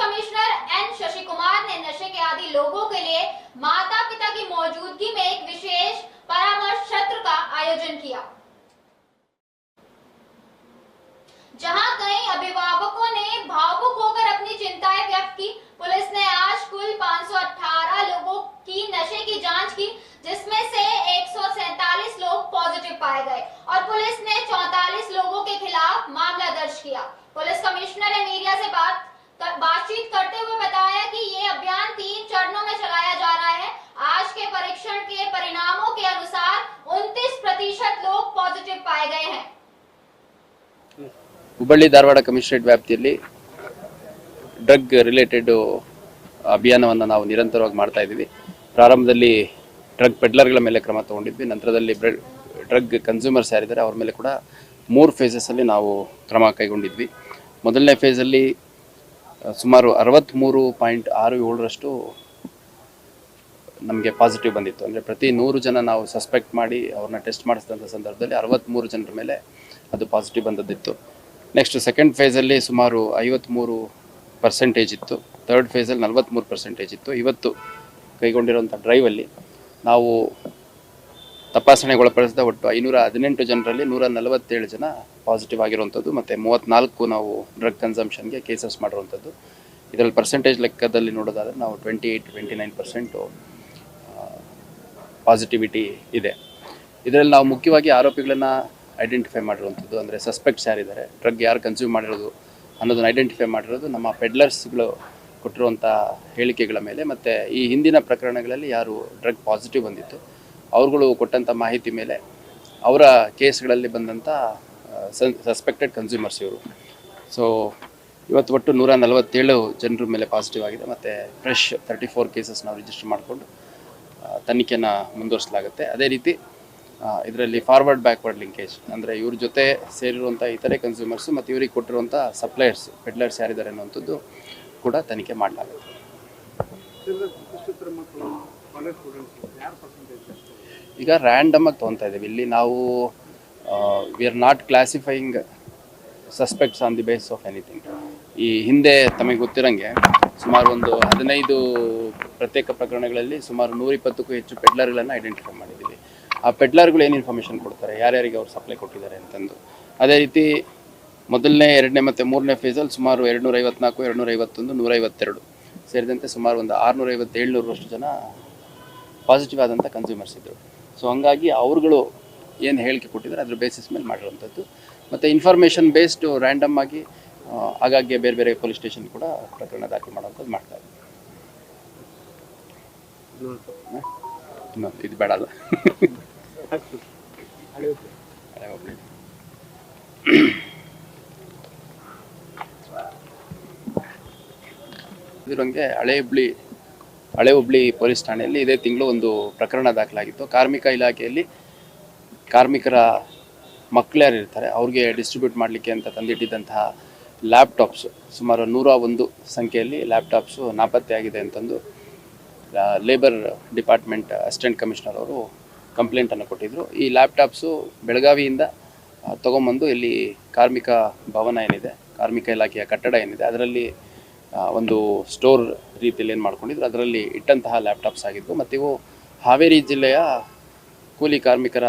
Commissioner N Shashi Kumar ने नशे के आदी लोगों के लिए माता पिता की मौजूदगी में एक विशेष परामर्श सत्र का आयोजन किया, जहां कई अभिभावकों ने भावुक होकर अपनी चिंताएं व्यक्त की। पुलिस ने आज कुल 518 लोगों की नशे की जांच की, जिसमें से 147 लोग पॉजिटिव पाए गए और पुलिस ने 44 लोगों के खिलाफ मामला दर्ज किया। पुलिस कमिश्नर ने मीडिया से बातचीत करते हुए बताया कि ये अभियान 3 चरणों में चलाया जा रहा है। आज के परीक्षण के परिणामों के अनुसार 29% लोग पॉजिटिव पाए गए हैं। ಹುಬ್ಬಳ್ಳಿ ಧಾರವಾಡ ಕಮಿಷನರೇಟ್ ವ್ಯಾಪ್ತಿಯಲ್ಲಿ ಡ್ರಗ್ ರಿಲೇಟೆಡ್ ಅಭಿಯಾನವನ್ನು ನಾವು ನಿರಂತರವಾಗಿ ಮಾಡ್ತಾ ಇದ್ದೀವಿ. ಪ್ರಾರಂಭದಲ್ಲಿ ಡ್ರಗ್ ಪೆಡ್ಲರ್ಗಳ ಮೇಲೆ ಕ್ರಮ ತಗೊಂಡಿದ್ವಿ. ನಂತರದಲ್ಲಿ ಡ್ರಗ್ ಕನ್ಸ್ಯೂಮರ್ಸ್ ಯಾರಿದ್ದಾರೆ ಅವ್ರ ಮೇಲೆ ಕೂಡ 3 ಫೇಸಸ್ಸಲ್ಲಿ ನಾವು ಕ್ರಮ ಕೈಗೊಂಡಿದ್ವಿ. ಮೊದಲನೇ ಫೇಸಲ್ಲಿ ಸುಮಾರು 63.67% ನಮಗೆ ಪಾಸಿಟಿವ್ ಬಂದಿತ್ತು. ಅಂದರೆ ಪ್ರತಿ 100 ಜನ ನಾವು ಸಸ್ಪೆಕ್ಟ್ ಮಾಡಿ ಅವ್ರನ್ನ ಟೆಸ್ಟ್ ಮಾಡಿಸಿದಂಥ ಸಂದರ್ಭದಲ್ಲಿ 63 ಜನರ ಮೇಲೆ ಅದು ಪಾಸಿಟಿವ್ ಬಂದದ್ದಿತ್ತು. ನೆಕ್ಸ್ಟ್ ಸೆಕೆಂಡ್ ಫೇಸಲ್ಲಿ ಸುಮಾರು 53% ಇತ್ತು. ಥರ್ಡ್ ಫೇಸಲ್ಲಿ 43% ಇತ್ತು. ಇವತ್ತು ಕೈಗೊಂಡಿರುವಂಥ ಡ್ರೈವಲ್ಲಿ ನಾವು ತಪಾಸಣೆಗೊಳಪಡಿಸಿದ ಒಟ್ಟು 518 ಜನರಲ್ಲಿ 147 ಜನ ಪಾಸಿಟಿವ್ ಆಗಿರುವಂಥದ್ದು ಮತ್ತು 34 ನಾವು ಡ್ರಗ್ ಕನ್ಸಂಪ್ಷನ್ಗೆ ಕೇಸಸ್ ಮಾಡಿರುವಂಥದ್ದು. ಇದರಲ್ಲಿ ಪರ್ಸೆಂಟೇಜ್ ಲೆಕ್ಕದಲ್ಲಿ ನೋಡೋದಾದರೆ ನಾವು 28-29% ಪಾಸಿಟಿವಿಟಿ ಇದೆ. ಇದರಲ್ಲಿ ನಾವು ಮುಖ್ಯವಾಗಿ ಆರೋಪಿಗಳನ್ನು ಐಡೆಂಟಿಫೈ ಮಾಡಿರುವಂಥದ್ದು, ಅಂದರೆ ಸಸ್ಪೆಕ್ಟ್ಸ್ ಯಾರಿದ್ದಾರೆ, ಡ್ರಗ್ ಯಾರು ಕನ್ಸ್ಯೂಮ್ ಮಾಡಿರೋದು ಅನ್ನೋದನ್ನು ಐಡೆಂಟಿಫೈ ಮಾಡಿರೋದು ನಮ್ಮ ಪೆಡ್ಲರ್ಸ್ಗಳು ಕೊಟ್ಟಿರುವಂಥ ಹೇಳಿಕೆಗಳ ಮೇಲೆ ಮತ್ತು ಈ ಹಿಂದಿನ ಪ್ರಕರಣಗಳಲ್ಲಿ ಯಾರು ಡ್ರಗ್ ಪಾಸಿಟಿವ್ ಬಂದಿತ್ತು ಅವ್ರುಗಳು ಕೊಟ್ಟಂಥ ಮಾಹಿತಿ ಮೇಲೆ ಅವರ ಕೇಸ್ಗಳಲ್ಲಿ ಬಂದಂಥ ಸಸ್ಪೆಕ್ಟೆಡ್ ಕನ್ಸ್ಯೂಮರ್ಸ್ ಇವರು. ಸೊ ಇವತ್ತು ಒಟ್ಟು 147 ಜನರ ಮೇಲೆ ಪಾಸಿಟಿವ್ ಆಗಿದೆ ಮತ್ತು ಫ್ರೆಶ್ 34 ಕೇಸಸ್ ನಾವು ರಿಜಿಸ್ಟರ್ ಮಾಡಿಕೊಂಡು ತನಿಖೆನ ಮುಂದುವರಿಸಲಾಗುತ್ತೆ. ಅದೇ ರೀತಿ ಇದರಲ್ಲಿ ಫಾರ್ವರ್ಡ್ ಬ್ಯಾಕ್ವರ್ಡ್ ಲಿಂಕೇಜ್, ಅಂದರೆ ಇವ್ರ ಜೊತೆ ಸೇರಿರುವಂಥ ಇತರೆ ಕನ್ಸ್ಯೂಮರ್ಸು ಮತ್ತು ಇವ್ರಿಗೆ ಕೊಟ್ಟಿರುವಂಥ ಸಪ್ಲೈಯರ್ಸ್ ಪೆಡ್ಲರ್ಸ್ ಯಾರಿದ್ದಾರೆ ಅನ್ನುವಂಥದ್ದು ಕೂಡ ತನಿಖೆ ಮಾಡಲಾಗುತ್ತೆ. ಈಗ ರ್ಯಾಂಡಮ್ ಆಗಿ ತೊಗೊತಾ ಇದ್ದೀವಿ. ಇಲ್ಲಿ ನಾವು we are not classifying suspects on the base of anything. ಈ ಹಿಂದೆ ತಮಗೆ ಗೊತ್ತಿರೋಂಗೆ ಸುಮಾರು ಒಂದು 15 ಪ್ರತ್ಯೇಕ ಪ್ರಕರಣಗಳಲ್ಲಿ ಸುಮಾರು 120ಕ್ಕೂ ಹೆಚ್ಚು ಪೆಡ್ಲರ್ಗಳನ್ನು ಐಡೆಂಟಿಫೈ ಮಾಡಿದ್ದೀವಿ. ಆ ಪೆಡ್ಲರ್ಗಳು ಏನು ಇನ್ಫಾರ್ಮೇಷನ್ ಕೊಡ್ತಾರೆ, ಯಾರ್ಯಾರಿಗೆ ಅವ್ರು ಸಪ್ಲೈ ಕೊಟ್ಟಿದ್ದಾರೆ ಅಂತಂದು. ಅದೇ ರೀತಿ ಮೊದಲನೇ, ಎರಡನೇ ಮತ್ತು ಮೂರನೇ ಫೇಸಲ್ಲಿ ಸುಮಾರು 254, 251, 152 ಸೇರಿದಂತೆ ಸುಮಾರು ಒಂದು 650-700 ಜನ ಪಾಸಿಟಿವ್ ಆದಂಥ ಕನ್ಸ್ಯೂಮರ್ಸ್ ಇದ್ದರು. ಸೊ ಹಂಗಾಗಿ ಅವ್ರುಗಳು ಏನು ಹೇಳಿಕೆ ಕೊಟ್ಟಿದ್ದಾರೆ ಅದ್ರ ಬೇಸಿಸ್ ಮೇಲೆ ಮಾಡಿರುವಂಥದ್ದು. ಮತ್ತು ಇನ್ಫಾರ್ಮೇಷನ್ ಬೇಸ್ಡು ರ್ಯಾಂಡಮ್ ಆಗಿ ಆಗಾಗ್ಗೆ ಬೇರೆ ಬೇರೆ ಪೊಲೀಸ್ ಸ್ಟೇಷನ್ ಕೂಡ ಪ್ರಕರಣ ದಾಖಲು ಮಾಡೋಂಥದ್ದು ಮಾಡ್ತಾರೆ. ಇದು ಬೇಡ ಅಲ್ಲ. ಇದರಂಗೆ ಹಳೆ ಹುಬ್ಳಿ ಪೊಲೀಸ್ ಠಾಣೆಯಲ್ಲಿ ಇದೇ ತಿಂಗಳು ಒಂದು ಪ್ರಕರಣ ದಾಖಲಾಗಿತ್ತು. ಕಾರ್ಮಿಕ ಇಲಾಖೆಯಲ್ಲಿ ಕಾರ್ಮಿಕರ ಮಕ್ಕಳು ಯಾರು ಇರ್ತಾರೆ ಅವ್ರಿಗೆ ಡಿಸ್ಟ್ರಿಬ್ಯೂಟ್ ಮಾಡಲಿಕ್ಕೆ ಅಂತ ತಂದಿಟ್ಟಿದ್ದಂತಹ ಲ್ಯಾಪ್ಟಾಪ್ಸ್ ಸುಮಾರು 101 ಸಂಖ್ಯೆಯಲ್ಲಿ ಲ್ಯಾಪ್ಟಾಪ್ಸು ನಾಪತ್ತೆ ಆಗಿದೆ ಅಂತಂದು ಲೇಬರ್ ಡಿಪಾರ್ಟ್ಮೆಂಟ್ ಅಸಿಸ್ಟೆಂಟ್ ಕಮಿಷನರ್ ಅವರು ಕಂಪ್ಲೇಂಟನ್ನು ಕೊಟ್ಟಿದ್ದರು. ಈ ಲ್ಯಾಪ್ಟಾಪ್ಸು ಬೆಳಗಾವಿಯಿಂದ ತೊಗೊಂಬಂದು ಇಲ್ಲಿ ಕಾರ್ಮಿಕ ಭವನ ಏನಿದೆ, ಕಾರ್ಮಿಕ ಇಲಾಖೆಯ ಕಟ್ಟಡ ಏನಿದೆ, ಅದರಲ್ಲಿ ಒಂದು ಸ್ಟೋರ್ ರೀತಿಯಲ್ಲಿ ಏನು ಮಾಡ್ಕೊಂಡಿದ್ರು, ಅದರಲ್ಲಿ ಇಟ್ಟಂತಹ ಲ್ಯಾಪ್ಟಾಪ್ಸ್ ಆಗಿದ್ದು. ಮತ್ತು ಇವು ಹಾವೇರಿ ಜಿಲ್ಲೆಯ ಕೂಲಿ ಕಾರ್ಮಿಕರ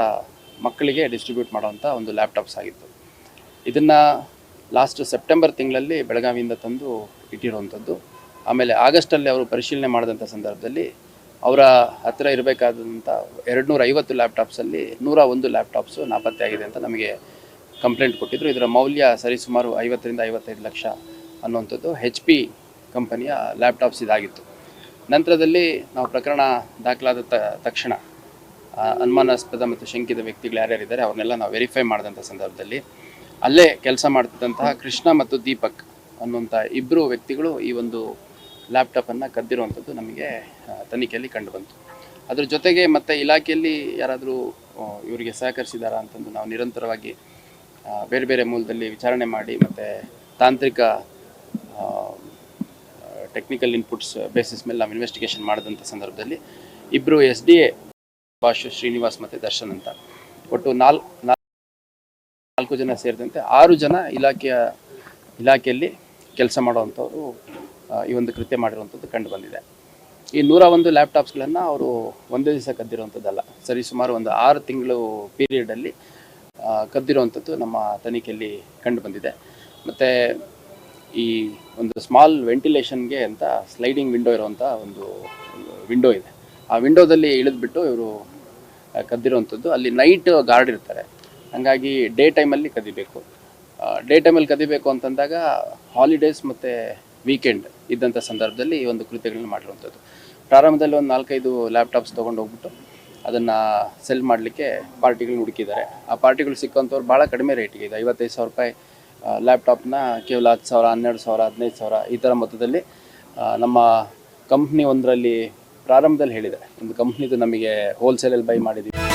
ಮಕ್ಕಳಿಗೆ ಡಿಸ್ಟ್ರಿಬ್ಯೂಟ್ ಮಾಡುವಂಥ ಒಂದು ಲ್ಯಾಪ್ಟಾಪ್ಸ್ ಆಗಿತ್ತು. ಇದನ್ನು ಲಾಸ್ಟ್ ಸೆಪ್ಟೆಂಬರ್ ತಿಂಗಳಲ್ಲಿ ಬೆಳಗಾವಿಯಿಂದ ತಂದು ಇಟ್ಟಿರುವಂಥದ್ದು. ಆಮೇಲೆ ಆಗಸ್ಟಲ್ಲಿ ಅವರು ಪರಿಶೀಲನೆ ಮಾಡಿದಂಥ ಸಂದರ್ಭದಲ್ಲಿ ಅವರ ಹತ್ತಿರ ಇರಬೇಕಾದಂಥ 250 ಲ್ಯಾಪ್ಟಾಪ್ಸಲ್ಲಿ 101 ಲ್ಯಾಪ್ಟಾಪ್ಸು ನಾಪತ್ತೆ ಆಗಿದೆ ಅಂತ ನಮಗೆ ಕಂಪ್ಲೇಂಟ್ ಕೊಟ್ಟಿದ್ದರು. ಇದರ ಮೌಲ್ಯ ಸರಿಸುಮಾರು 50ರಿಂದ 55 ಲಕ್ಷ ಅನ್ನುವಂಥದ್ದು HP ಕಂಪನಿಯ ಲ್ಯಾಪ್ಟಾಪ್ಸ್ ಇದಾಗಿತ್ತು. ನಂತರದಲ್ಲಿ ನಾವು ಪ್ರಕರಣ ದಾಖಲಾದ ತಕ್ಷಣ ಅನುಮಾನಾಸ್ಪದ ಮತ್ತು ಶಂಕಿತ ವ್ಯಕ್ತಿಗಳು ಯಾರ್ಯಾರಿದ್ದಾರೆ ಅವ್ರನ್ನೆಲ್ಲ ನಾವು ವೆರಿಫೈ ಮಾಡಿದಂಥ ಸಂದರ್ಭದಲ್ಲಿ ಅಲ್ಲೇ ಕೆಲಸ ಮಾಡ್ತಿದ್ದಂತಹ ಕೃಷ್ಣ ಮತ್ತು ದೀಪಕ್ ಅನ್ನುವಂಥ 2 ವ್ಯಕ್ತಿಗಳು ಈ ಒಂದು ಲ್ಯಾಪ್ಟಾಪನ್ನು ಕದ್ದಿರುವಂಥದ್ದು ನಮಗೆ ತನಿಖೆಯಲ್ಲಿ ಕಂಡುಬಂತು. ಅದ್ರ ಜೊತೆಗೆ ಮತ್ತು ಇಲಾಖೆಯಲ್ಲಿ ಯಾರಾದರೂ ಇವರಿಗೆ ಸಹಕರಿಸಿದಾರಾ ಅಂತಂದು ನಾವು ನಿರಂತರವಾಗಿ ಬೇರೆ ಬೇರೆ ಮೂಲದಲ್ಲಿ ವಿಚಾರಣೆ ಮಾಡಿ ಮತ್ತು ತಾಂತ್ರಿಕ ಟೆಕ್ನಿಕಲ್ ಇನ್ಪುಟ್ಸ್ ಬೇಸಿಸ್ ಮೇಲೆ ನಾವು ಇನ್ವೆಸ್ಟಿಗೇಷನ್ ಮಾಡಿದಂಥ ಸಂದರ್ಭದಲ್ಲಿ 2 SDA ಭಾಷು ಶ್ರೀನಿವಾಸ್ ಮತ್ತು ದರ್ಶನ್ ಅಂತ ಒಟ್ಟು 4 ಜನ ಸೇರಿದಂತೆ 6 ಜನ ಇಲಾಖೆಯಲ್ಲಿ ಕೆಲಸ ಮಾಡುವಂಥವರು ಈ ಒಂದು ಕೃತ್ಯ ಮಾಡಿರುವಂಥದ್ದು ಕಂಡು ಬಂದಿದೆ. ಈ 101 ಲ್ಯಾಪ್ಟಾಪ್ಸ್ಗಳನ್ನು ಅವರು ಒಂದೇ ದಿವಸ ಕದ್ದಿರುವಂಥದ್ದಲ್ಲ, ಸರಿಸುಮಾರು ಒಂದು 6 ತಿಂಗಳು ಪೀರಿಯಡಲ್ಲಿ ಕದ್ದಿರುವಂಥದ್ದು ನಮ್ಮ ತನಿಖೆಯಲ್ಲಿ ಕಂಡು ಬಂದಿದೆ. ಮತ್ತು ಈ ಒಂದು ಸ್ಮಾಲ್ ವೆಂಟಿಲೇಷನ್ಗೆ ಅಂತ ಸ್ಲೈಡಿಂಗ್ ವಿಂಡೋ ಇರುವಂಥ ಒಂದು ವಿಂಡೋ ಇದೆ. ಆ ವಿಂಡೋದಲ್ಲಿ ಇಳಿದ್ಬಿಟ್ಟು ಇವರು ಕದ್ದಿರುವಂಥದ್ದು. ಅಲ್ಲಿ ನೈಟ್ ಗಾರ್ಡ್ ಇರ್ತಾರೆ, ಹಾಗಾಗಿ ಡೇ ಟೈಮಲ್ಲಿ ಕದಿಬೇಕು. ಡೇ ಟೈಮಲ್ಲಿ ಕದಿಬೇಕು ಅಂತಂದಾಗ ಹಾಲಿಡೇಸ್ ಮತ್ತು ವೀಕೆಂಡ್ ಇದ್ದಂಥ ಸಂದರ್ಭದಲ್ಲಿ ಈ ಒಂದು ಕೃತ್ಯಗಳನ್ನ ಮಾಡಿರುವಂಥದ್ದು. ಪ್ರಾರಂಭದಲ್ಲಿ ಒಂದು 4-5 ಲ್ಯಾಪ್ಟಾಪ್ಸ್ ತೊಗೊಂಡು ಹೋಗ್ಬಿಟ್ಟು ಅದನ್ನು ಸೆಲ್ ಮಾಡಲಿಕ್ಕೆ ಪಾರ್ಟಿಗಳನ್ನ ಹುಡುಕಿದ್ದಾರೆ. ಆ ಪಾರ್ಟಿಗಳು ಸಿಕ್ಕಂಥವ್ರು ಭಾಳ ಕಡಿಮೆ ರೇಟಿಗೆ ಇದೆ, 55,000 ರೂಪಾಯಿ ಲ್ಯಾಪ್ಟಾಪ್ನ ಕೇವಲ 10,000, 12,000, 15,000 ಈ ಥರ ಮೊತ್ತದಲ್ಲಿ ನಮ್ಮ ಕಂಪ್ನಿ ಒಂದರಲ್ಲಿ ಪ್ರಾರಂಭದಲ್ಲಿ ಹೇಳಿದೆ, ಒಂದು ಕಂಪ್ನಿದು ನಮಗೆ ಹೋಲ್ಸೇಲಲ್ಲಿ ಬೈ ಮಾಡಿದ್ದೀವಿ.